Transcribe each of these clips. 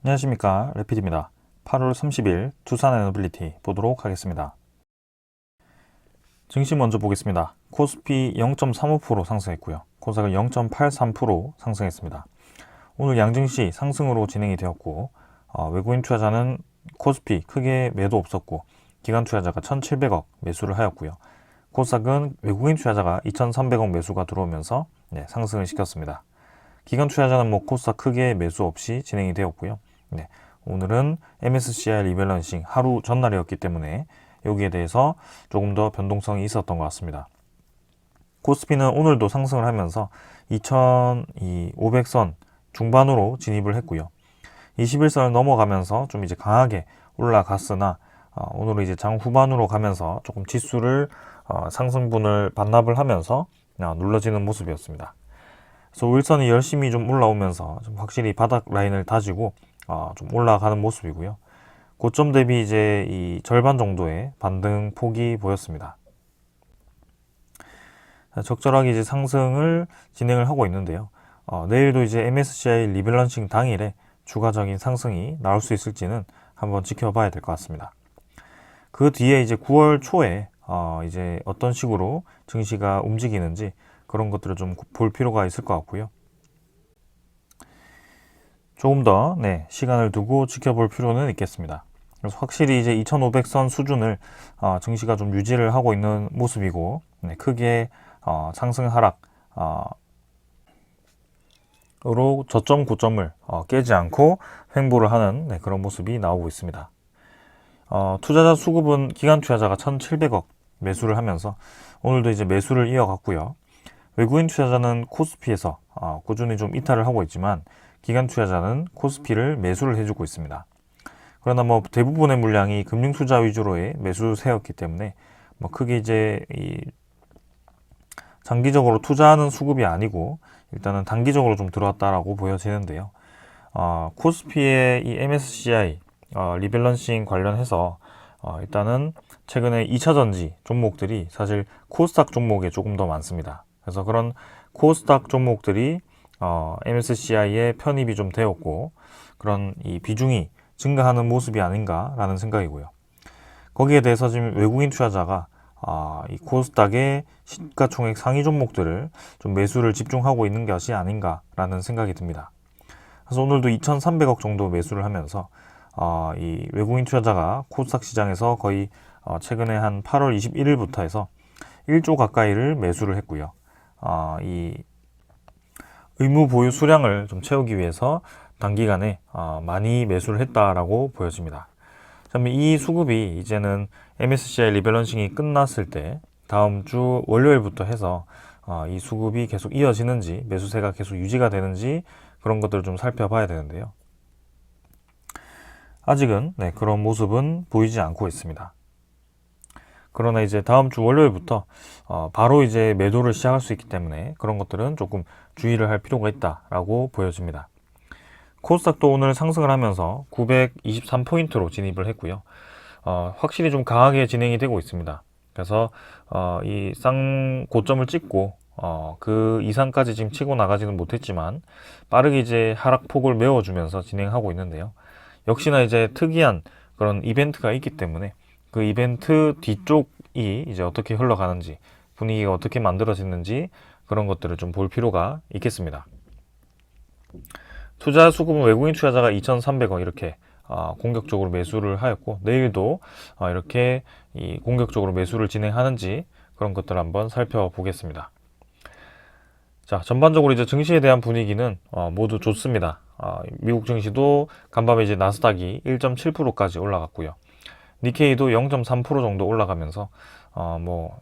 안녕하십니까, 레피드입니다. 8월 30일 두산 에너빌리티 보도록 하겠습니다. 증시 먼저 보겠습니다. 코스피 0.35% 상승했고요. 코스닥은 0.83% 상승했습니다. 오늘 양증시 상승으로 진행이 되었고, 외국인 투자자는 코스피 크게 매도 없었고, 기관 투자자가 1,700억 매수를 하였고요. 코스닥은 외국인 투자자가 2,300억 매수가 들어오면서 상승을 시켰습니다. 기관 투자자는 코스닥 크게 매수 없이 진행이 되었고요. 오늘은 MSCI 리밸런싱 하루 전날이었기 때문에 여기에 대해서 조금 더 변동성이 있었던 것 같습니다. 코스피는 오늘도 상승을 하면서 2,500선 중반으로 진입을 했고요. 21선을 넘어가면서 좀 이제 강하게 올라갔으나 오늘은 이제 장 후반으로 가면서 조금 지수를 상승분을 반납을 하면서 눌러지는 모습이었습니다. 그래서 5일선이 열심히 좀 올라오면서 좀 확실히 바닥 라인을 다지고 좀 올라가는 모습이고요. 고점 대비 이제 이 절반 정도의 반등 폭이 보였습니다. 적절하게 이제 상승을 진행을 하고 있는데요. 내일도 이제 MSCI 리밸런싱 당일에 추가적인 상승이 나올 수 있을지는 한번 지켜봐야 될 것 같습니다. 그 뒤에 이제 9월 초에 이제 어떤 식으로 증시가 움직이는지 그런 것들을 좀 볼 필요가 있을 것 같고요. 조금 더 시간을 두고 지켜볼 필요는 있겠습니다. 그래서 확실히 이제 2,500선 수준을 증시가 좀 유지를 하고 있는 모습이고 크게 상승 하락 으로 저점 고점을 깨지 않고 횡보를 하는 그런 모습이 나오고 있습니다. 투자자 수급은 기관 투자자가 1,700억 매수를 하면서 오늘도 이제 매수를 이어갔고요. 외국인 투자자는 코스피에서 꾸준히 좀 이탈을 하고 있지만 기관 투자자는 코스피를 매수를 해주고 있습니다. 그러나 대부분의 물량이 금융 투자 위주로의 매수세였기 때문에 크게 이제 장기적으로 투자하는 수급이 아니고 일단은 단기적으로 좀 들어왔다라고 보여지는데요. 코스피의 이 MSCI 리밸런싱 관련해서 일단은 최근에 2차전지 종목들이 사실 코스닥 종목에 조금 더 많습니다. 그래서 그런 코스닥 종목들이 MSCI에 편입이 좀 되었고 그런 이 비중이 증가하는 모습이 아닌가라는 생각이고요. 거기에 대해서 지금 외국인 투자자가 이 코스닥의 시가총액 상위 종목들을 좀 매수를 집중하고 있는 것이 아닌가라는 생각이 듭니다. 그래서 오늘도 2,300억 정도 매수를 하면서 이 외국인 투자자가 코스닥 시장에서 거의 최근에 한 8월 21일부터 해서 1조 가까이를 매수를 했고요. 이 의무 보유 수량을 좀 채우기 위해서 단기간에 많이 매수를 했다라고 보여집니다. 이 수급이 이제는 MSCI 리밸런싱이 끝났을 때 다음 주 월요일부터 해서 이 수급이 계속 이어지는지 매수세가 계속 유지가 되는지 그런 것들을 좀 살펴봐야 되는데요. 아직은 그런 모습은 보이지 않고 있습니다. 그러나 이제 다음 주 월요일부터 바로 이제 매도를 시작할 수 있기 때문에 그런 것들은 조금 주의를 할 필요가 있다라고 보여집니다. 코스닥도 오늘 상승을 하면서 923포인트로 진입을 했고요. 확실히 좀 강하게 진행이 되고 있습니다. 그래서 이 고점을 찍고 그 이상까지 지금 치고 나가지는 못했지만 빠르게 이제 하락폭을 메워주면서 진행하고 있는데요. 역시나 이제 특이한 그런 이벤트가 있기 때문에 그 이벤트 뒤쪽이 이제 어떻게 흘러가는지 분위기가 어떻게 만들어지는지 그런 것들을 좀 볼 필요가 있겠습니다. 투자 수급은 외국인 투자자가 2,300억 이렇게 공격적으로 매수를 하였고 내일도 이렇게 공격적으로 매수를 진행하는지 그런 것들을 한번 살펴보겠습니다. 자, 전반적으로 이제 증시에 대한 분위기는 모두 좋습니다. 미국 증시도 간밤에 이제 나스닥이 1.7%까지 올라갔고요. 니케이도 0.3% 정도 올라가면서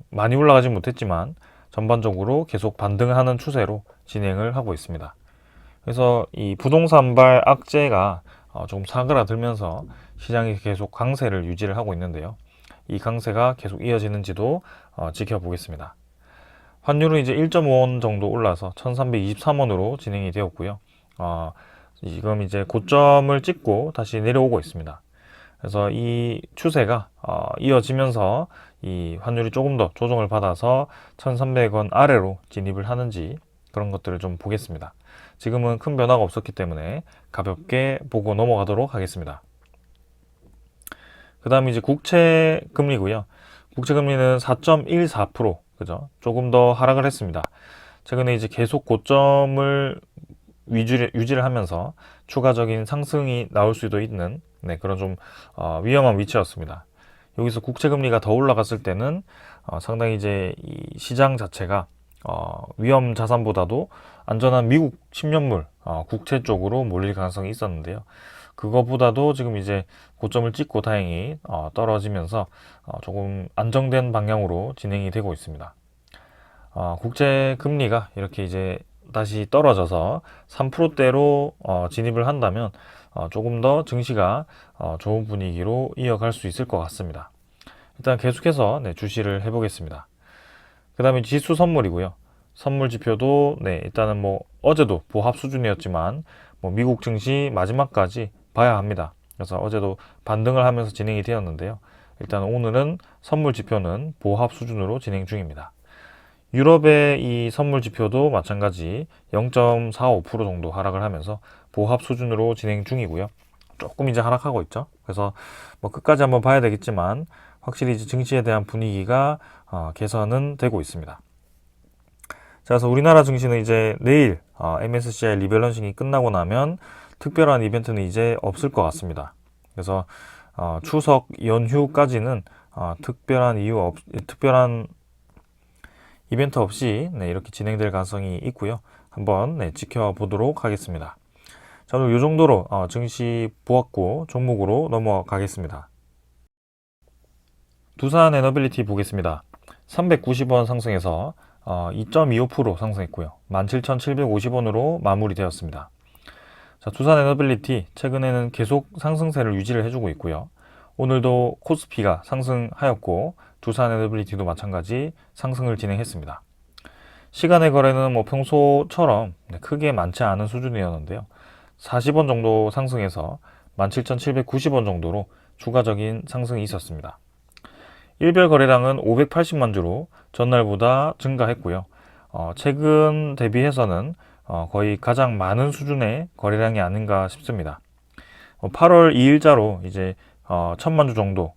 많이 올라가진 못했지만 전반적으로 계속 반등하는 추세로 진행을 하고 있습니다. 그래서 이 부동산발 악재가 조금 사그라들면서 시장이 계속 강세를 유지를 하고 있는데요. 이 강세가 계속 이어지는지도 지켜보겠습니다. 환율은 이제 1.5원 정도 올라서 1323원으로 진행이 되었고요. 지금 이제 고점을 찍고 다시 내려오고 있습니다. 그래서 이 추세가 이어지면서 이 환율이 조금 더 조정을 받아서 1300원 아래로 진입을 하는지 그런 것들을 좀 보겠습니다. 지금은 큰 변화가 없었기 때문에 가볍게 보고 넘어가도록 하겠습니다. 그 다음에 이제 국채 금리고요. 국채 금리는 4.14%, 그죠? 조금 더 하락을 했습니다. 최근에 이제 계속 고점을 유지를 하면서 추가적인 상승이 나올 수도 있는 그런 좀 위험한 위치였습니다. 여기서 국채 금리가 더 올라갔을 때는 상당히 이제 이 시장 자체가 위험 자산보다도 안전한 미국 10년물 국채 쪽으로 몰릴 가능성이 있었는데요. 그거보다도 지금 이제 고점을 찍고 다행히 떨어지면서 조금 안정된 방향으로 진행이 되고 있습니다. 국채 금리가 이렇게 이제 다시 떨어져서 3%대로 진입을 한다면 조금 더 증시가 좋은 분위기로 이어갈 수 있을 것 같습니다. 일단 계속해서 주시를 해보겠습니다. 그 다음에 지수 선물이고요. 선물 지표도 일단은 뭐 어제도 보합 수준이었지만 뭐 미국 증시 마지막까지 봐야 합니다. 그래서 어제도 반등을 하면서 진행이 되었는데요. 일단 오늘은 선물 지표는 보합 수준으로 진행 중입니다. 유럽의 이 선물 지표도 마찬가지 0.45% 정도 하락을 하면서 보합 수준으로 진행 중이고요. 조금 이제 하락하고 있죠. 그래서 뭐 끝까지 한번 봐야 되겠지만 확실히 이제 증시에 대한 분위기가 개선은 되고 있습니다. 자, 그래서 우리나라 증시는 이제 내일 MSCI 리밸런싱이 끝나고 나면 특별한 이벤트는 이제 없을 것 같습니다. 그래서 추석 연휴까지는 특별한 이벤트 없이 이렇게 진행될 가능성이 있고요. 한번 지켜보도록 하겠습니다. 자, 오늘 이 정도로 증시 보았고 종목으로 넘어가겠습니다. 두산 에너빌리티 보겠습니다. 390원 상승해서 2.25% 상승했고요. 17,750원으로 마무리되었습니다. 자, 두산 에너빌리티 최근에는 계속 상승세를 유지를 해주고 있고요. 오늘도 코스피가 상승하였고 두산 에너빌리티도 마찬가지 상승을 진행했습니다. 시간의 거래는 뭐 평소처럼 크게 많지 않은 수준이었는데요. 40원 정도 상승해서 17,790원 정도로 추가적인 상승이 있었습니다. 일별 거래량은 580만 주로 전날보다 증가했고요. 최근 대비해서는 거의 가장 많은 수준의 거래량이 아닌가 싶습니다. 8월 2일자로 이제 1000만 주 정도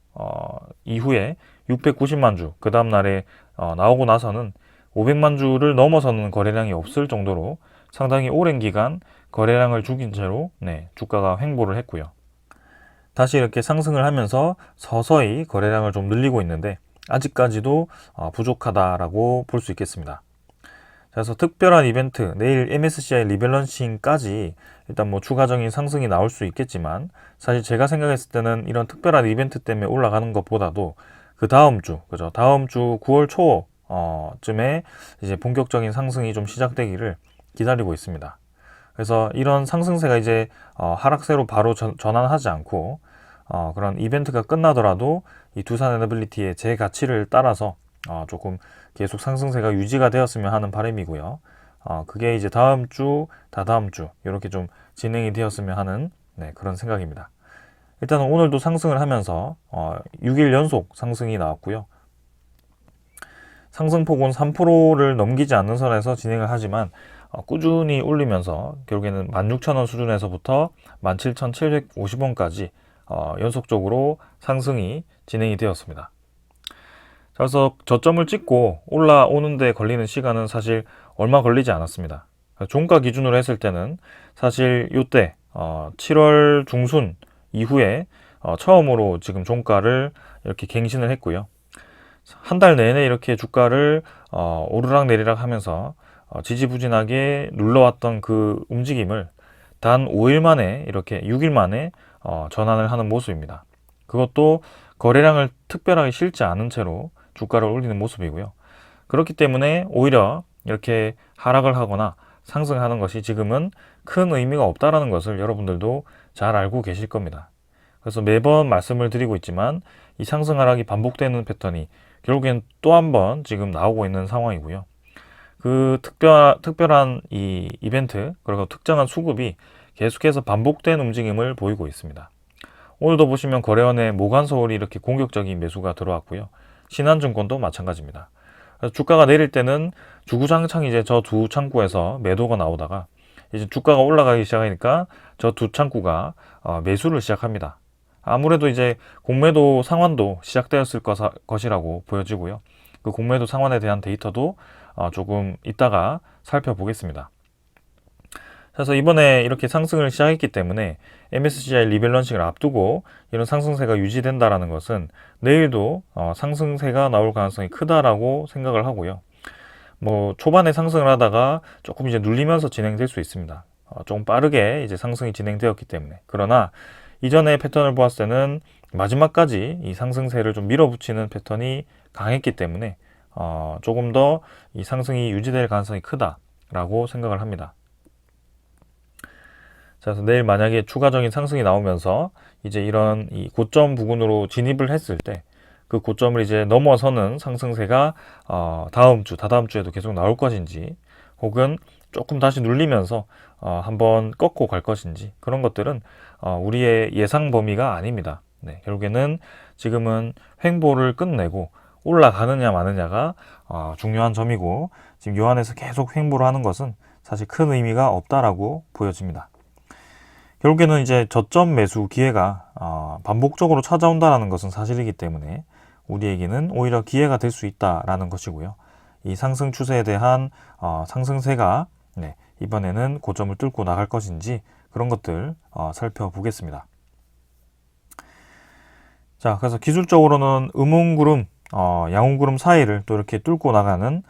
이후에 690만 주, 그 다음 날에 나오고 나서는 500만 주를 넘어서는 거래량이 없을 정도로 상당히 오랜 기간 거래량을 죽인 채로 주가가 횡보를 했고요. 다시 이렇게 상승을 하면서 서서히 거래량을 좀 늘리고 있는데 아직까지도 부족하다라고 볼 수 있겠습니다. 그래서 특별한 이벤트, 내일 MSCI 리밸런싱까지 일단 뭐 추가적인 상승이 나올 수 있겠지만 사실 제가 생각했을 때는 이런 특별한 이벤트 때문에 올라가는 것보다도 그 다음 주, 그죠? 다음 주 9월 초쯤에 이제 본격적인 상승이 좀 시작되기를 기다리고 있습니다. 그래서 이런 상승세가 이제 하락세로 바로 전환하지 않고 그런 이벤트가 끝나더라도 이 두산 에너빌리티의 제 가치를 따라서 조금 계속 상승세가 유지가 되었으면 하는 바람이고요. 그게 이제 다음 주, 다다음 주 이렇게 좀 진행이 되었으면 하는 그런 생각입니다. 일단은 오늘도 상승을 하면서 6일 연속 상승이 나왔고요. 상승폭은 3%를 넘기지 않는 선에서 진행을 하지만 꾸준히 올리면서 결국에는 16,000원 수준에서부터 17,750원까지 연속적으로 상승이 진행이 되었습니다. 그래서 저점을 찍고 올라오는 데 걸리는 시간은 사실 얼마 걸리지 않았습니다. 종가 기준으로 했을 때는 사실 이때 7월 중순 이후에 처음으로 지금 종가를 이렇게 갱신을 했고요. 한 달 내내 이렇게 주가를 오르락 내리락 하면서 지지부진하게 눌러왔던 그 움직임을 단 5일 만에 이렇게 6일 만에 전환을 하는 모습입니다. 그것도 거래량을 특별하게 실지 않은 채로 주가를 올리는 모습이고요. 그렇기 때문에 오히려 이렇게 하락을 하거나 상승하는 것이 지금은 큰 의미가 없다라는 것을 여러분들도 잘 알고 계실 겁니다. 그래서 매번 말씀을 드리고 있지만 이 상승 하락이 반복되는 패턴이 결국엔 또 한 번 지금 나오고 있는 상황이고요. 그 특별한 이 이벤트 그리고 특정한 수급이 계속해서 반복된 움직임을 보이고 있습니다. 오늘도 보시면 거래원에 모간서울이 이렇게 공격적인 매수가 들어왔고요. 신한증권도 마찬가지입니다. 그래서 주가가 내릴 때는 주구장창 이제 저 두 창구에서 매도가 나오다가 이제 주가가 올라가기 시작하니까 저 두 창구가 매수를 시작합니다. 아무래도 이제 공매도 상환도 시작되었을 것이라고 보여지고요. 그 공매도 상환에 대한 데이터도 조금 이따가 살펴보겠습니다. 그래서 이번에 이렇게 상승을 시작했기 때문에 MSCI 리밸런싱을 앞두고 이런 상승세가 유지된다라는 것은 내일도 상승세가 나올 가능성이 크다라고 생각을 하고요. 뭐 초반에 상승을 하다가 조금 이제 눌리면서 진행될 수 있습니다. 조금 빠르게 이제 상승이 진행되었기 때문에. 그러나 이전의 패턴을 보았을 때는 마지막까지 이 상승세를 좀 밀어붙이는 패턴이 강했기 때문에 조금 더 이 상승이 유지될 가능성이 크다라고 생각을 합니다. 자, 그래서 내일 만약에 추가적인 상승이 나오면서 이제 이런 이 고점 부근으로 진입을 했을 때 그 고점을 이제 넘어서는 상승세가 다음 주, 다다음 주에도 계속 나올 것인지 혹은 조금 다시 눌리면서 한번 꺾고 갈 것인지 그런 것들은 우리의 예상 범위가 아닙니다. 네, 결국에는 지금은 횡보를 끝내고 올라가느냐 마느냐가 중요한 점이고 지금 요 안에서 계속 횡보를 하는 것은 사실 큰 의미가 없다라고 보여집니다. 결국에는 이제 저점 매수 기회가 반복적으로 찾아온다는 것은 사실이기 때문에 우리에게는 오히려 기회가 될 수 있다라는 것이고요. 이 상승 추세에 대한 상승세가 이번에는 고점을 뚫고 나갈 것인지 그런 것들 살펴보겠습니다. 자, 그래서 기술적으로는 음운구름, 양운구름 사이를 또 이렇게 뚫고 나가는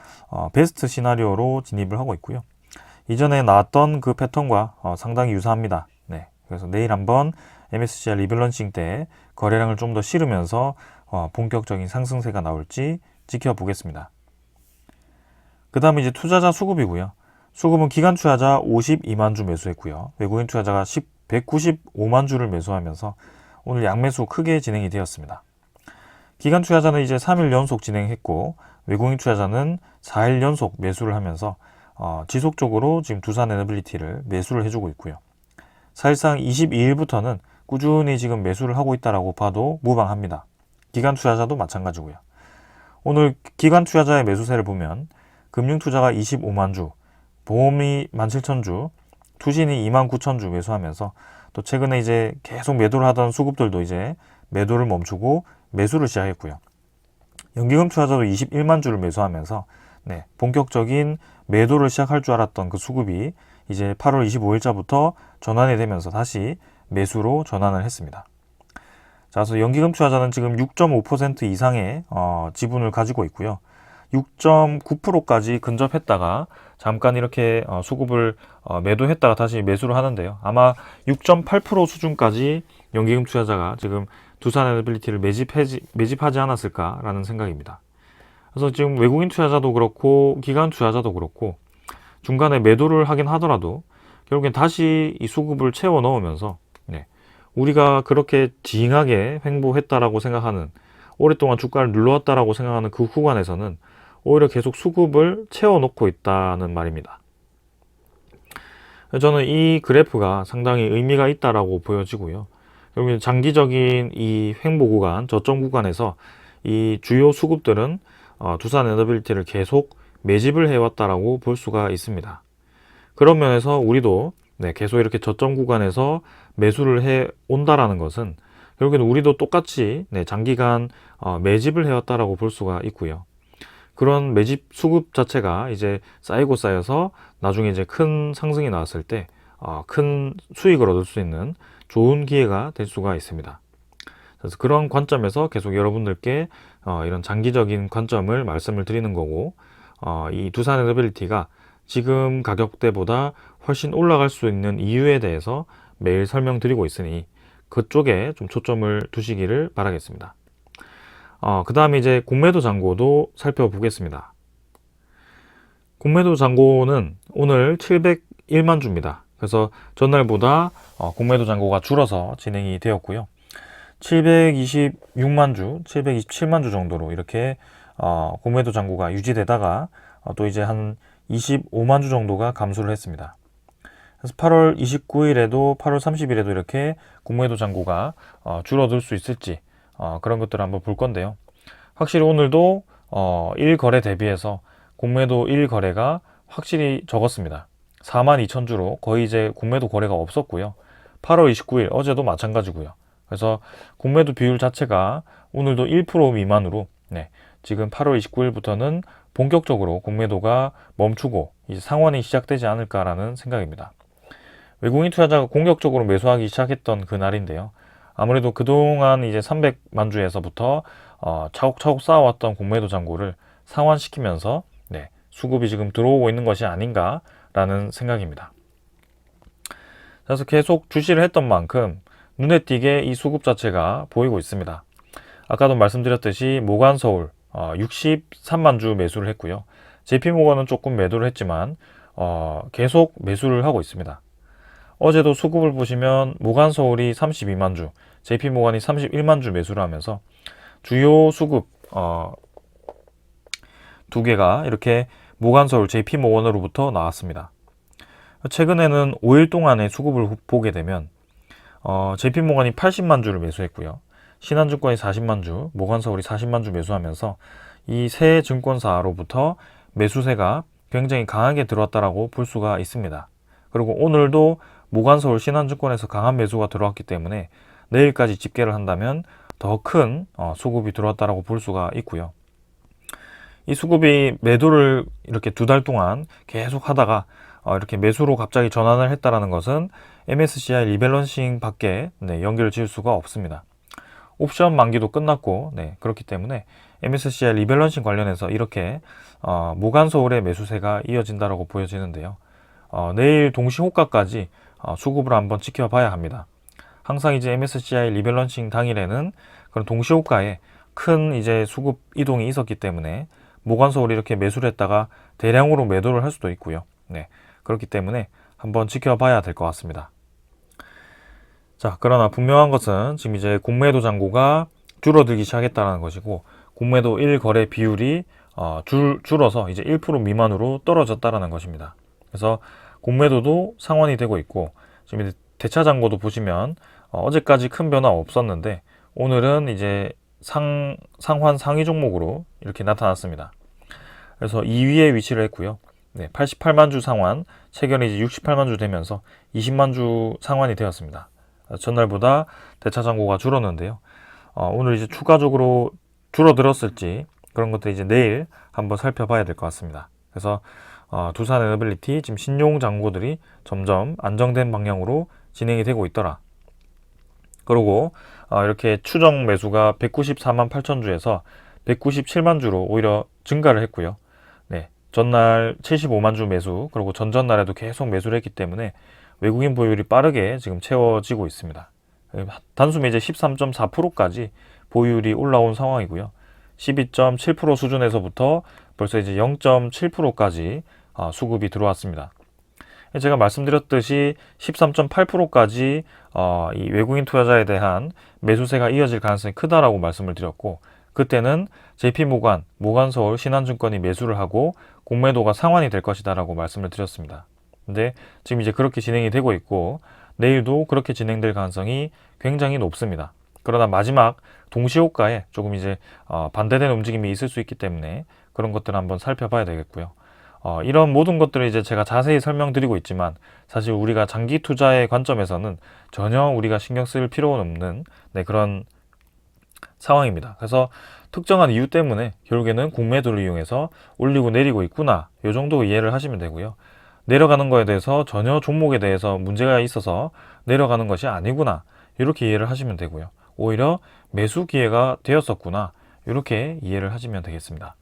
베스트 시나리오로 진입을 하고 있고요. 이전에 나왔던 그 패턴과 상당히 유사합니다. 네, 그래서 내일 한번 MSCI 리밸런싱 때 거래량을 좀 더 실으면서 본격적인 상승세가 나올지 지켜보겠습니다. 그 다음에 이제 투자자 수급이고요. 수급은 기관 투자자 52만 주 매수했고요. 외국인 투자자가 195만 주를 매수하면서 오늘 양매수 크게 진행이 되었습니다. 기관 투자자는 이제 3일 연속 진행했고 외국인 투자자는 4일 연속 매수를 하면서 지속적으로 지금 두산 에너빌리티를 매수를 해주고 있고요. 사실상 22일부터는 꾸준히 지금 매수를 하고 있다라고 봐도 무방합니다. 기관 투자자도 마찬가지고요. 오늘 기관 투자자의 매수세를 보면 금융투자가 25만 주, 보험이 17,000주, 투신이 29,000주 매수하면서 또 최근에 이제 계속 매도를 하던 수급들도 이제 매도를 멈추고 매수를 시작했고요. 연기금 투자자도 21만 주를 매수하면서 본격적인 매도를 시작할 줄 알았던 그 수급이 이제 8월 25일자부터 전환이 되면서 다시 매수로 전환을 했습니다. 자, 그래서 연기금 투자자는 지금 6.5% 이상의 지분을 가지고 있고요. 6.9%까지 근접했다가 잠깐 이렇게 수급을 매도했다가 다시 매수를 하는데요. 아마 6.8% 수준까지 연기금 투자자가 지금 두산 에너빌리티를 매집하지 않았을까라는 생각입니다. 그래서 지금 외국인 투자자도 그렇고 기관 투자자도 그렇고 중간에 매도를 하긴 하더라도 결국엔 다시 이 수급을 채워 넣으면서 우리가 그렇게 징하게 횡보했다라고 생각하는 오랫동안 주가를 눌러왔다라고 생각하는 그 구간에서는 오히려 계속 수급을 채워 놓고 있다는 말입니다. 저는 이 그래프가 상당히 의미가 있다라고 보여지고요. 결국엔 장기적인 이 횡보 구간, 저점 구간에서 이 주요 수급들은 두산 에너빌리티를 계속 매집을 해왔다라고 볼 수가 있습니다. 그런 면에서 우리도 계속 이렇게 저점 구간에서 매수를 해 온다라는 것은 결국에는 우리도 똑같이 장기간 매집을 해왔다라고 볼 수가 있고요. 그런 매집 수급 자체가 이제 쌓이고 쌓여서 나중에 이제 큰 상승이 나왔을 때 큰 수익을 얻을 수 있는 좋은 기회가 될 수가 있습니다. 그래서 그런 관점에서 계속 여러분들께 이런 장기적인 관점을 말씀을 드리는 거고 이 두산 에너빌리티가 지금 가격대보다 훨씬 올라갈 수 있는 이유에 대해서 매일 설명드리고 있으니 그쪽에 좀 초점을 두시기를 바라겠습니다. 그 다음에 이제 공매도 잔고도 살펴보겠습니다. 공매도 잔고는 오늘 701만 주입니다. 그래서 전날보다 공매도 잔고가 줄어서 진행이 되었고요. 726만 주, 727만 주 정도로 이렇게 공매도 잔고가 유지되다가 또 이제 한 25만 주 정도가 감소를 했습니다. 그래서 8월 29일에도 8월 30일에도 이렇게 공매도 잔고가 줄어들 수 있을지 그런 것들을 한번 볼 건데요. 확실히 오늘도 1거래 대비해서 공매도 1거래가 확실히 적었습니다. 42,000주로 거의 이제 공매도 거래가 없었고요. 8월 29일 어제도 마찬가지고요. 그래서 공매도 비율 자체가 오늘도 1% 미만으로 지금 8월 29일부터는 본격적으로 공매도가 멈추고 이제 상환이 시작되지 않을까라는 생각입니다. 외국인 투자자가 공격적으로 매수하기 시작했던 그날인데요. 아무래도 그동안 이제 300만 주에서부터 차곡차곡 쌓아왔던 공매도 잔고를 상환시키면서 수급이 지금 들어오고 있는 것이 아닌가라는 생각입니다. 그래서 계속 주시를 했던 만큼 눈에 띄게 이 수급 자체가 보이고 있습니다. 아까도 말씀드렸듯이 모간서울 63만 주 매수를 했고요. JP모건은 조금 매도를 했지만 계속 매수를 하고 있습니다. 어제도 수급을 보시면 모간서울이 32만 주, JP모건이 31만 주 매수를 하면서 주요 수급 두 개가 이렇게 모간서울 JP모건으로부터 나왔습니다. 최근에는 5일 동안의 수급을 보게 되면 JP모건이 80만 주를 매수했고요. 신한증권이 40만 주, 모간서울이 40만 주 매수하면서 이 세 증권사로부터 매수세가 굉장히 강하게 들어왔다라고 볼 수가 있습니다. 그리고 오늘도 모간서울 신한증권에서 강한 매수가 들어왔기 때문에 내일까지 집계를 한다면 더 큰 수급이 들어왔다라고 볼 수가 있고요. 이 수급이 매도를 이렇게 2달 동안 계속 하다가 이렇게 매수로 갑자기 전환을 했다라는 것은 MSCI 리밸런싱 밖에 연결을 지을 수가 없습니다. 옵션 만기도 끝났고 그렇기 때문에 MSCI 리밸런싱 관련해서 이렇게 모간서울의 매수세가 이어진다라고 보여지는데요. 내일 동시호가까지 수급을 한번 지켜봐야 합니다. 항상 이제 MSCI 리밸런싱 당일에는 그런 동시호가에 큰 이제 수급 이동이 있었기 때문에 모간서울이 이렇게 매수를 했다가 대량으로 매도를 할 수도 있고요. 그렇기 때문에 한번 지켜봐야 될 것 같습니다. 자, 그러나 분명한 것은 지금 이제 공매도 잔고가 줄어들기 시작했다는 것이고 공매도 1거래 비율이 줄어서 이제 1% 미만으로 떨어졌다는 것입니다. 그래서 공매도도 상환이 되고 있고 지금 대차 잔고도 보시면 어제까지 큰 변화 없었는데 오늘은 이제 상환 상위 종목으로 이렇게 나타났습니다. 그래서 2위에 위치를 했고요. 88만 주 상환, 체결이 이제 68만 주 되면서 20만 주 상환이 되었습니다. 전날보다 대차 잔고가 줄었는데요. 오늘 이제 추가적으로 줄어들었을지 그런 것들 이제 내일 한번 살펴봐야 될 것 같습니다. 그래서 두산에너빌리티 지금 신용 잔고들이 점점 안정된 방향으로 진행이 되고 있더라. 그리고 이렇게 추정 매수가 194만 8천 주에서 197만 주로 오히려 증가를 했고요. 전날 75만 주 매수, 그리고 전전날에도 계속 매수를 했기 때문에 외국인 보유율이 빠르게 지금 채워지고 있습니다. 단숨에 이제 13.4%까지 보유율이 올라온 상황이고요. 12.7% 수준에서부터 벌써 이제 0.7%까지 수급이 들어왔습니다. 제가 말씀드렸듯이 13.8%까지 이 외국인 투자자에 대한 매수세가 이어질 가능성이 크다라고 말씀을 드렸고 그때는 JP모건, 모간서울, 신한증권이 매수를 하고 공매도가 상환이 될 것이다 라고 말씀을 드렸습니다. 근데 지금 이제 그렇게 진행이 되고 있고 내일도 그렇게 진행될 가능성이 굉장히 높습니다. 그러나 마지막 동시호가에 조금 이제 반대되는 움직임이 있을 수 있기 때문에 그런 것들을 한번 살펴봐야 되겠고요. 이런 모든 것들을 이제 제가 자세히 설명드리고 있지만 사실 우리가 장기 투자의 관점에서는 전혀 우리가 신경 쓸 필요는 없는 그런 상황입니다. 그래서 특정한 이유 때문에 결국에는 공매도를 이용해서 올리고 내리고 있구나 이 정도 이해를 하시면 되고요. 내려가는 거에 대해서 전혀 종목에 대해서 문제가 있어서 내려가는 것이 아니구나 이렇게 이해를 하시면 되고요. 오히려 매수 기회가 되었었구나 이렇게 이해를 하시면 되겠습니다.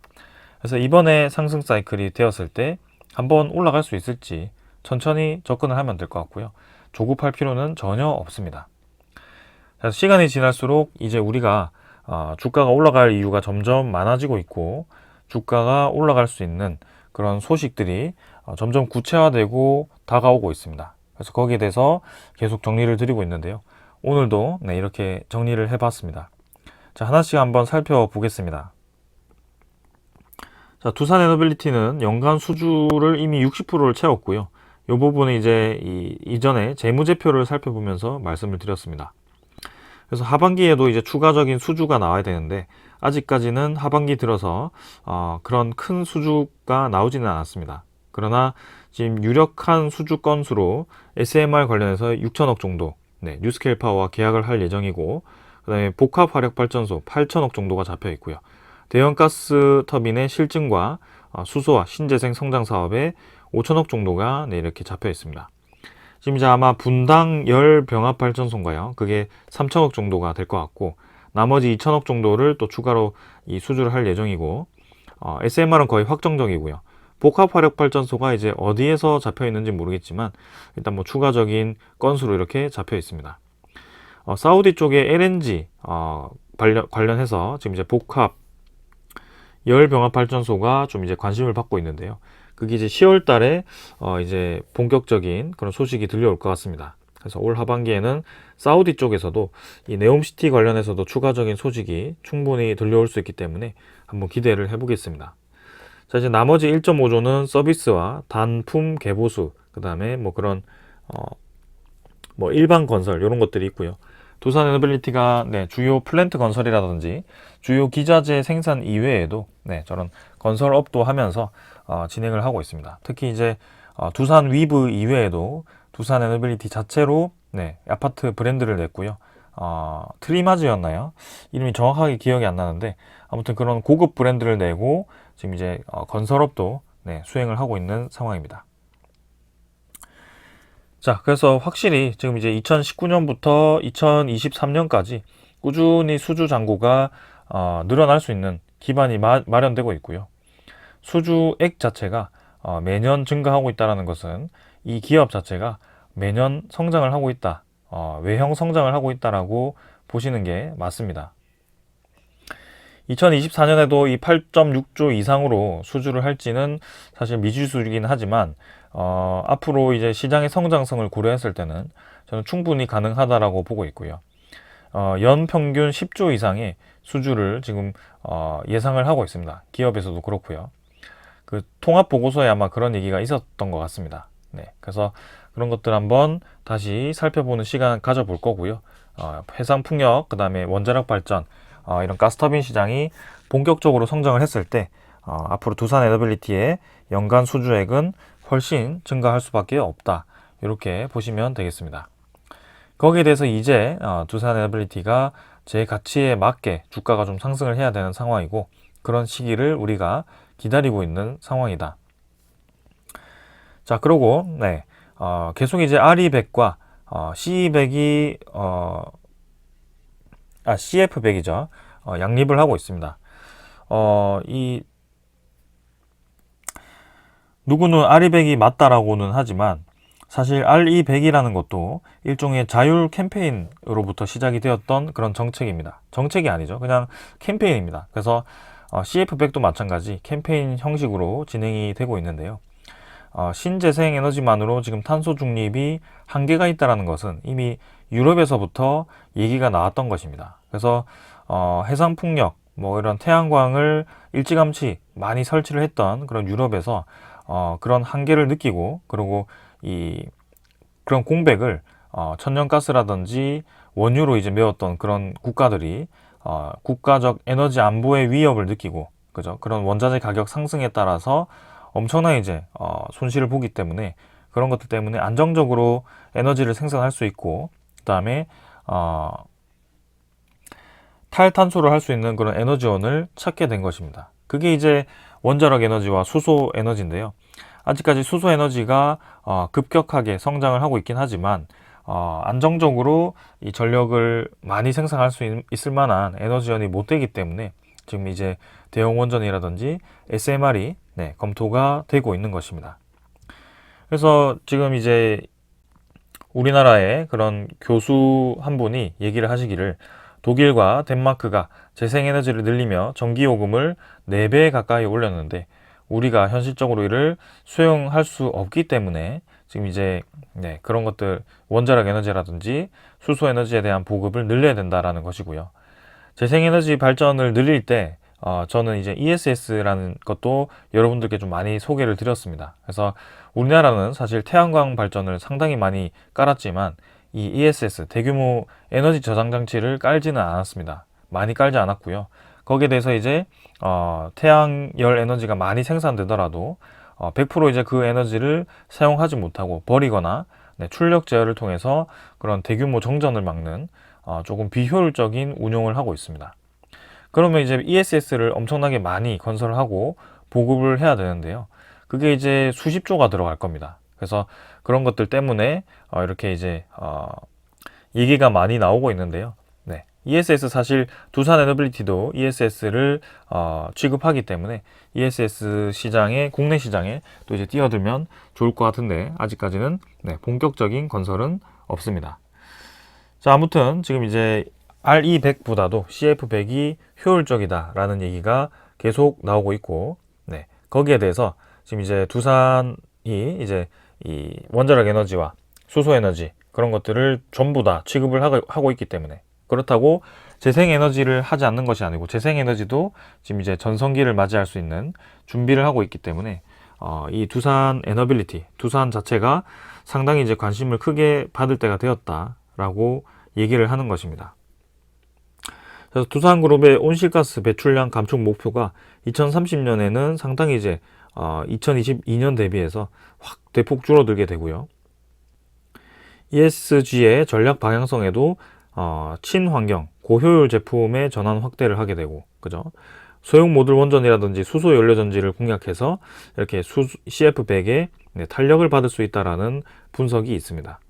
그래서 이번에 상승 사이클이 되었을 때 한번 올라갈 수 있을지 천천히 접근을 하면 될 것 같고요. 조급할 필요는 전혀 없습니다. 그래서 시간이 지날수록 이제 우리가 주가가 올라갈 이유가 점점 많아지고 있고 주가가 올라갈 수 있는 그런 소식들이 점점 구체화되고 다가오고 있습니다. 그래서 거기에 대해서 계속 정리를 드리고 있는데요. 오늘도 이렇게 정리를 해봤습니다. 자, 하나씩 한번 살펴보겠습니다. 자, 두산에너빌리티는 연간 수주를 이미 60%를 채웠고요. 이 부분은 이제 이전에 재무제표를 살펴보면서 말씀을 드렸습니다. 그래서 하반기에도 이제 추가적인 수주가 나와야 되는데 아직까지는 하반기 들어서 그런 큰 수주가 나오지는 않았습니다. 그러나 지금 유력한 수주 건수로 SMR 관련해서 6천억 정도, 뉴스케일 파워와 계약을 할 예정이고, 그다음에 복합 화력 발전소 8천억 정도가 잡혀 있고요. 대형 가스 터빈의 실증과 수소와 신재생 성장 사업에 5천억 정도가 이렇게 잡혀 있습니다. 지금 이제 아마 분당 열 병합 발전소인가요? 그게 3천억 정도가 될 것 같고, 나머지 2천억 정도를 또 추가로 이 수주를 할 예정이고, SMR은 거의 확정적이고요. 복합 화력 발전소가 이제 어디에서 잡혀 있는지 모르겠지만 일단 뭐 추가적인 건수로 이렇게 잡혀 있습니다. 사우디 쪽에 LNG 관련해서 지금 이제 복합 열 병합 발전소가 좀 이제 관심을 받고 있는데요. 그게 이제 10월 달에 이제 본격적인 그런 소식이 들려올 것 같습니다. 그래서 올 하반기에는 사우디 쪽에서도 이 네옴시티 관련해서도 추가적인 소식이 충분히 들려올 수 있기 때문에 한번 기대를 해보겠습니다. 자, 이제 나머지 1.5조는 서비스와 단품 개보수, 그 다음에 뭐 그런 뭐 일반 건설 이런 것들이 있고요. 두산 에너빌리티가 주요 플랜트 건설이라든지 주요 기자재 생산 이외에도 저런 건설업도 하면서 진행을 하고 있습니다. 특히 이제 두산 위브 이외에도 두산 에너빌리티 자체로 아파트 브랜드를 냈고요. 트리마즈였나요? 이름이 정확하게 기억이 안 나는데 아무튼 그런 고급 브랜드를 내고 지금 이제 건설업도 수행을 하고 있는 상황입니다. 자, 그래서 확실히 지금 이제 2019년부터 2023년까지 꾸준히 수주 잔고가 늘어날 수 있는 기반이 마련되고 있고요. 수주액 자체가 매년 증가하고 있다는 것은 이 기업 자체가 매년 성장을 하고 있다, 외형 성장을 하고 있다라고 보시는 게 맞습니다. 2024년에도 이 8.6조 이상으로 수주를 할지는 사실 미지수이긴 하지만 앞으로 이제 시장의 성장성을 고려했을 때는 저는 충분히 가능하다라고 보고 있고요. 연 평균 10조 이상의 수주를 지금 예상을 하고 있습니다. 기업에서도 그렇고요. 그 통합 보고서에 아마 그런 얘기가 있었던 것 같습니다. 그래서 그런 것들 한번 다시 살펴보는 시간 가져볼 거고요. 해상 풍력, 그 다음에 원자력 발전, 이런 가스터빈 시장이 본격적으로 성장을 했을 때 앞으로 두산 에너빌리티의 연간 수주액은 훨씬 증가할 수밖에 없다, 이렇게 보시면 되겠습니다. 거기에 대해서 이제 두산 에너빌리티가 제 가치에 맞게 주가가 좀 상승을 해야 되는 상황이고, 그런 시기를 우리가 기다리고 있는 상황이다. 자, 그리고 계속 이제 R200과 CE100이 CF100이죠. 양립을 하고 있습니다. 누구는 R200이 맞다라고는 하지만 사실 RE100이라는 것도 일종의 자율 캠페인으로부터 시작이 되었던 그런 정책입니다. 정책이 아니죠. 그냥 캠페인입니다. 그래서 CF100도 마찬가지 캠페인 형식으로 진행이 되고 있는데요. 신재생 에너지만으로 지금 탄소 중립이 한계가 있다는 것은 이미 유럽에서부터 얘기가 나왔던 것입니다. 그래서 해상 풍력, 뭐 이런 태양광을 일찌감치 많이 설치를 했던 그런 유럽에서 그런 한계를 느끼고, 그리고 그런 공백을 천연가스라든지 원유로 이제 메웠던 그런 국가들이 국가적 에너지 안보의 위협을 느끼고, 그죠? 그런 원자재 가격 상승에 따라서 엄청난 이제 손실을 보기 때문에 그런 것들 때문에 안정적으로 에너지를 생산할 수 있고, 그 다음에 탈탄소를 할 수 있는 그런 에너지원을 찾게 된 것입니다. 그게 이제 원자력 에너지와 수소 에너지인데요. 아직까지 수소 에너지가 급격하게 성장을 하고 있긴 하지만 안정적으로 이 전력을 많이 생산할 수 있을 만한 에너지원이 못 되기 때문에 지금 이제 대형 원전이라든지 SMR이 검토가 되고 있는 것입니다. 그래서 지금 이제 우리나라의 그런 교수 한 분이 얘기를 하시기를, 독일과 덴마크가 재생에너지를 늘리며 전기요금을 4배 가까이 올렸는데 우리가 현실적으로 이를 수용할 수 없기 때문에 지금 이제 그런 것들, 원자력 에너지라든지 수소 에너지에 대한 보급을 늘려야 된다라는 것이고요. 재생에너지 발전을 늘릴 때 저는 이제 ESS라는 것도 여러분들께 좀 많이 소개를 드렸습니다. 그래서 우리나라는 사실 태양광 발전을 상당히 많이 깔았지만 이 ESS 대규모 에너지 저장 장치를 깔지는 않았습니다. 많이 깔지 않았고요. 거기에 대해서 이제 태양열 에너지가 많이 생산되더라도 100% 이제 그 에너지를 사용하지 못하고 버리거나 출력 제어를 통해서 그런 대규모 정전을 막는 조금 비효율적인 운용을 하고 있습니다. 그러면 이제 ESS를 엄청나게 많이 건설을 하고 보급을 해야 되는데요. 그게 이제 수십 조가 들어갈 겁니다. 그래서 그런 것들 때문에 이렇게 이제 얘기가 많이 나오고 있는데요. 네. ESS 사실 두산 에너빌리티도 ESS를 취급하기 때문에 ESS 시장에 국내 시장에 또 이제 뛰어들면 좋을 것 같은데 아직까지는 본격적인 건설은 없습니다. 자, 아무튼 지금 이제 RE100보다도 CF100이 효율적이다라는 얘기가 계속 나오고 있고, 거기에 대해서 지금 이제 두산이 이제 이 원자력 에너지와 수소 에너지 그런 것들을 전부 다 취급을 하고 있기 때문에, 그렇다고 재생 에너지를 하지 않는 것이 아니고 재생 에너지도 지금 이제 전성기를 맞이할 수 있는 준비를 하고 있기 때문에 이 두산 에너빌리티, 두산 자체가 상당히 이제 관심을 크게 받을 때가 되었다라고 얘기를 하는 것입니다. 그래서 두산그룹의 온실가스 배출량 감축 목표가 2030년에는 상당히 이제 2022년 대비해서 확 대폭 줄어들게 되고요. ESG의 전략 방향성에도 친환경, 고효율 제품의 전환 확대를 하게 되고, 그죠? 소형 모듈 원전이라든지 수소 연료 전지를 공략해서 이렇게 CF100에 탄력을 받을 수 있다라는 분석이 있습니다.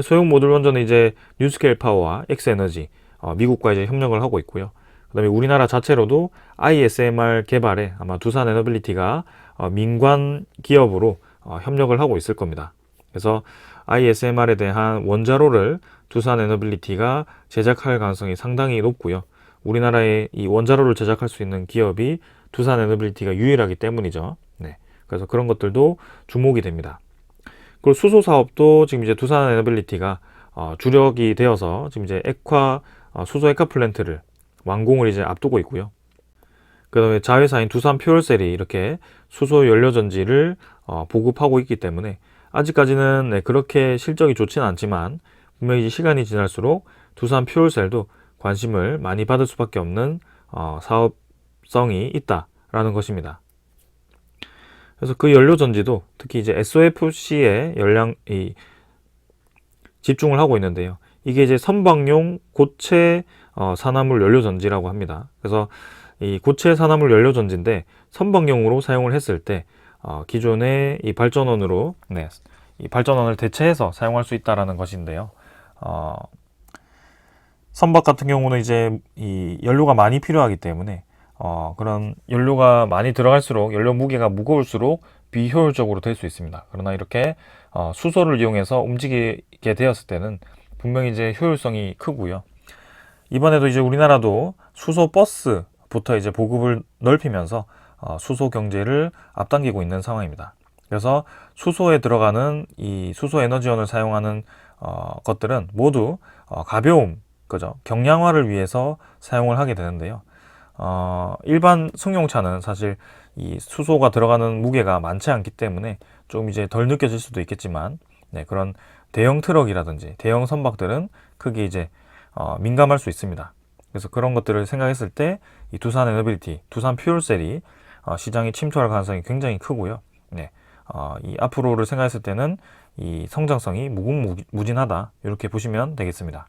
소형 모듈 원전은 이제 뉴스케일 파워와 엑스에너지, 미국과 이제 협력을 하고 있고요. 그다음에 우리나라 자체로도 ISMR 개발에 아마 두산 에너빌리티가 민관 기업으로 협력을 하고 있을 겁니다. 그래서 ISMR에 대한 원자로를 두산 에너빌리티가 제작할 가능성이 상당히 높고요. 우리나라에 이 원자로를 제작할 수 있는 기업이 두산 에너빌리티가 유일하기 때문이죠. 그래서 그런 것들도 주목이 됩니다. 그리고 수소 사업도 지금 이제 두산 에너빌리티가 주력이 되어서 지금 이제 수소 액화 플랜트를 완공을 이제 앞두고 있고요. 그 다음에 자회사인 두산 퓨얼셀이 이렇게 수소 연료 전지를 보급하고 있기 때문에 아직까지는 그렇게 실적이 좋지는 않지만 분명히 시간이 지날수록 두산 퓨얼셀도 관심을 많이 받을 수밖에 없는 사업성이 있다라는 것입니다. 그래서 그 연료 전지도 특히 이제 SOFC에 집중을 하고 있는데요. 이게 이제 선박용 고체 산화물 연료 전지라고 합니다. 그래서 이 고체 산화물 연료 전지인데 선박용으로 사용을 했을 때 기존의 이 발전원으로 이 발전원을 대체해서 사용할 수 있다라는 것인데요. 선박 같은 경우는 이제 이 연료가 많이 필요하기 때문에 그런 연료가 많이 들어갈수록 연료 무게가 무거울수록 비효율적으로 될 수 있습니다. 그러나 이렇게 수소를 이용해서 움직이게 되었을 때는 분명히 이제 효율성이 크고요. 이번에도 이제 우리나라도 수소 버스부터 이제 보급을 넓히면서 수소 경제를 앞당기고 있는 상황입니다. 그래서 수소에 들어가는 이 수소 에너지원을 사용하는 것들은 모두 가벼움, 그죠? 경량화를 위해서 사용을 하게 되는데요. 일반 승용차는 사실 이 수소가 들어가는 무게가 많지 않기 때문에 좀 이제 덜 느껴질 수도 있겠지만, 그런 대형 트럭이라든지 대형 선박들은 크게 이제 민감할 수 있습니다. 그래서 그런 것들을 생각했을 때 이 두산 에너빌리티, 두산 퓨얼셀이 시장에 침투할 가능성이 굉장히 크고요. 이 앞으로를 생각했을 때는 이 성장성이 무궁무진하다, 이렇게 보시면 되겠습니다.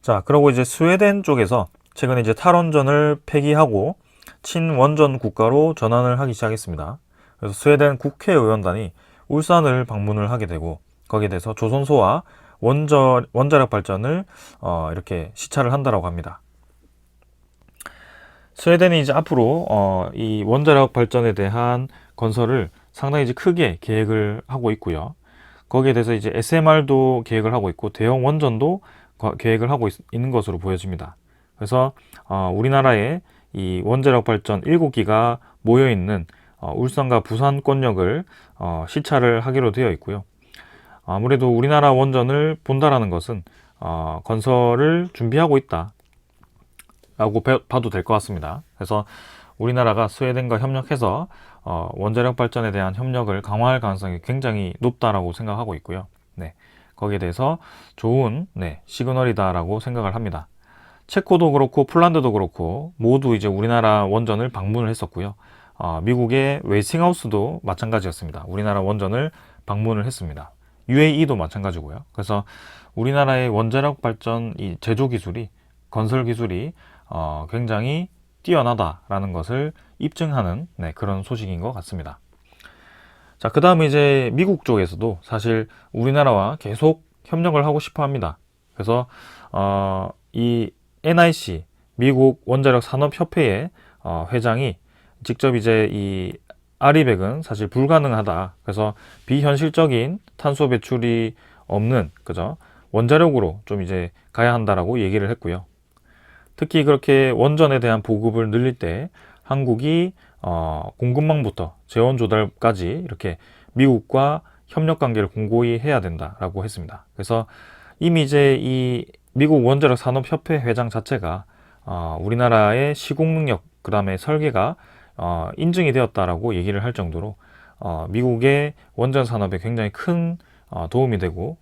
자, 그리고 이제 스웨덴 쪽에서 최근에 이제 탈원전을 폐기하고 친원전 국가로 전환을 하기 시작했습니다. 그래서 스웨덴 국회의원단이 울산을 방문을 하게 되고 거기에 대해서 조선소와 원자력 발전을 이렇게 시찰을 한다라고 합니다. 스웨덴이 이제 앞으로 이 원자력 발전에 대한 건설을 상당히 이제 크게 계획을 하고 있고요. 거기에 대해서 이제 SMR도 계획을 하고 있고 대형 원전도 계획을 하고 있는 것으로 보여집니다. 그래서 우리나라에 이 원자력 발전 7기가 모여 있는 울산과 부산권역을 시찰을 하기로 되어 있고요. 아무래도 우리나라 원전을 본다라는 것은 건설을 준비하고 있다라고 봐도 될 것 같습니다. 그래서 우리나라가 스웨덴과 협력해서 원자력 발전에 대한 협력을 강화할 가능성이 굉장히 높다라고 생각하고 있고요. 거기에 대해서 좋은 시그널이다라고 생각을 합니다. 체코도 그렇고 폴란드도 그렇고 모두 이제 우리나라 원전을 방문을 했었고요. 미국의 웨스팅하우스도 마찬가지였습니다. 우리나라 원전을 방문을 했습니다. UAE도 마찬가지고요. 그래서 우리나라의 원자력 발전 이 제조 기술이, 건설 기술이 굉장히 뛰어나다라는 것을 입증하는 그런 소식인 것 같습니다. 자, 그 다음에 이제 미국 쪽에서도 사실 우리나라와 계속 협력을 하고 싶어 합니다. 그래서 이 NIC, 미국 원자력 산업협회의 회장이 직접 이제 이 아리백은 사실 불가능하다. 그래서 비현실적인 탄소 배출이 없는, 그죠? 원자력으로 좀 이제 가야 한다라고 얘기를 했고요. 특히 그렇게 원전에 대한 보급을 늘릴 때 한국이 공급망부터 재원 조달까지 이렇게 미국과 협력 관계를 공고히 해야 된다라고 했습니다. 그래서 이미 이제 이 미국 원자력 산업협회 회장 자체가 우리나라의 시공 능력, 그 다음에 설계가 인증이 되었다라고 얘기를 할 정도로 미국의 원전 산업에 굉장히 큰 도움이 되고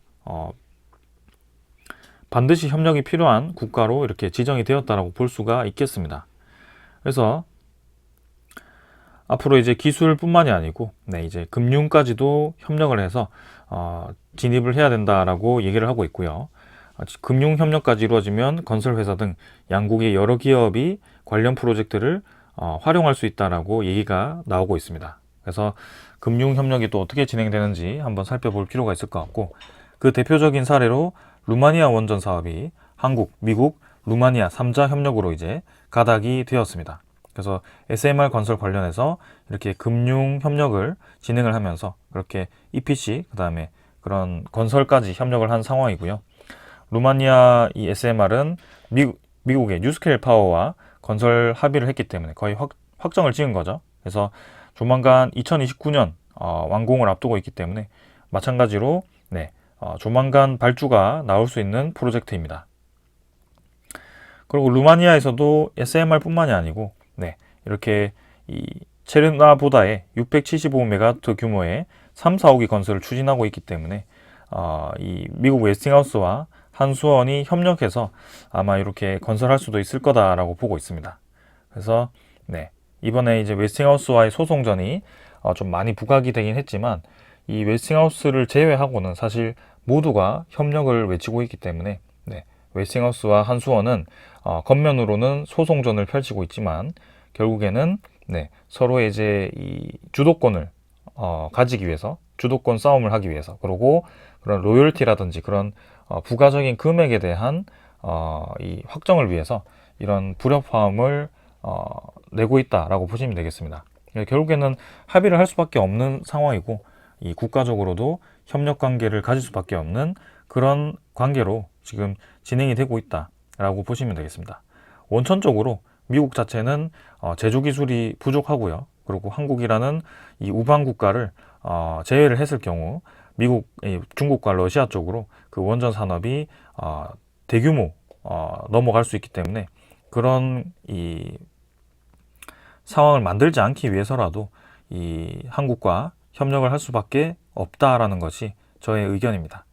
반드시 협력이 필요한 국가로 이렇게 지정이 되었다라고 볼 수가 있겠습니다. 그래서 앞으로 이제 기술뿐만이 아니고 이제 금융까지도 협력을 해서 진입을 해야 된다라고 얘기를 하고 있고요. 금융 협력까지 이루어지면 건설회사 등 양국의 여러 기업이 관련 프로젝트를 활용할 수 있다라고 얘기가 나오고 있습니다. 그래서 금융 협력이 또 어떻게 진행되는지 한번 살펴볼 필요가 있을 것 같고, 그 대표적인 사례로 루마니아 원전 사업이 한국, 미국, 루마니아 3자 협력으로 이제 가닥이 되었습니다. 그래서 SMR 건설 관련해서 이렇게 금융 협력을 진행을 하면서 그렇게 EPC, 그 다음에 그런 건설까지 협력을 한 상황이고요. 루마니아 이 SMR은 미국의 뉴스케일 파워와 건설 합의를 했기 때문에 거의 확정을 지은 거죠. 그래서 조만간 2029년 완공을 앞두고 있기 때문에 마찬가지로 조만간 발주가 나올 수 있는 프로젝트입니다. 그리고 루마니아에서도 SMR뿐만이 아니고 이렇게 이 체르나보다의 675메가와트 규모의 3, 4호기 건설을 추진하고 있기 때문에 이 미국 웨스팅하우스와 한수원이 협력해서 아마 이렇게 건설할 수도 있을 거다라고 보고 있습니다. 그래서 이번에 이제 웨스팅하우스와의 소송전이 좀 많이 부각이 되긴 했지만, 이 웨스팅하우스를 제외하고는 사실 모두가 협력을 외치고 있기 때문에 웨스팅하우스와 한수원은 겉면으로는 소송전을 펼치고 있지만 결국에는 서로의 이제 이 주도권을 가지기 위해서, 주도권 싸움을 하기 위해서, 그리고 그런 로열티라든지 그런 부가적인 금액에 대한 이 확정을 위해서 이런 불협화음을 내고 있다라고 보시면 되겠습니다. 결국에는 합의를 할 수밖에 없는 상황이고, 이 국가적으로도 협력 관계를 가질 수밖에 없는 그런 관계로 지금 진행이 되고 있다라고 보시면 되겠습니다. 원천적으로 미국 자체는 제조 기술이 부족하고요. 그리고 한국이라는 이 우방 국가를 제외를 했을 경우 미국, 중국과 러시아 쪽으로 그 원전 산업이 대규모 넘어갈 수 있기 때문에 그런 이 상황을 만들지 않기 위해서라도 이 한국과 협력을 할 수밖에 없다라는 것이 저의 의견입니다.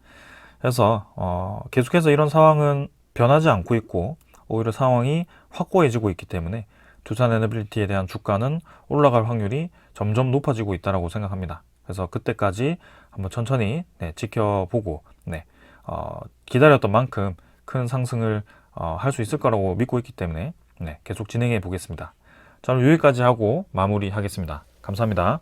그래서 계속해서 이런 상황은 변하지 않고 있고 오히려 상황이 확고해지고 있기 때문에 두산에너빌리티에 대한 주가는 올라갈 확률이 점점 높아지고 있다고 생각합니다. 그래서 그때까지 한번 천천히 지켜보고 기다렸던 만큼 큰 상승을 할 수 있을 거라고 믿고 있기 때문에 계속 진행해 보겠습니다. 저는 여기까지 하고 마무리하겠습니다. 감사합니다.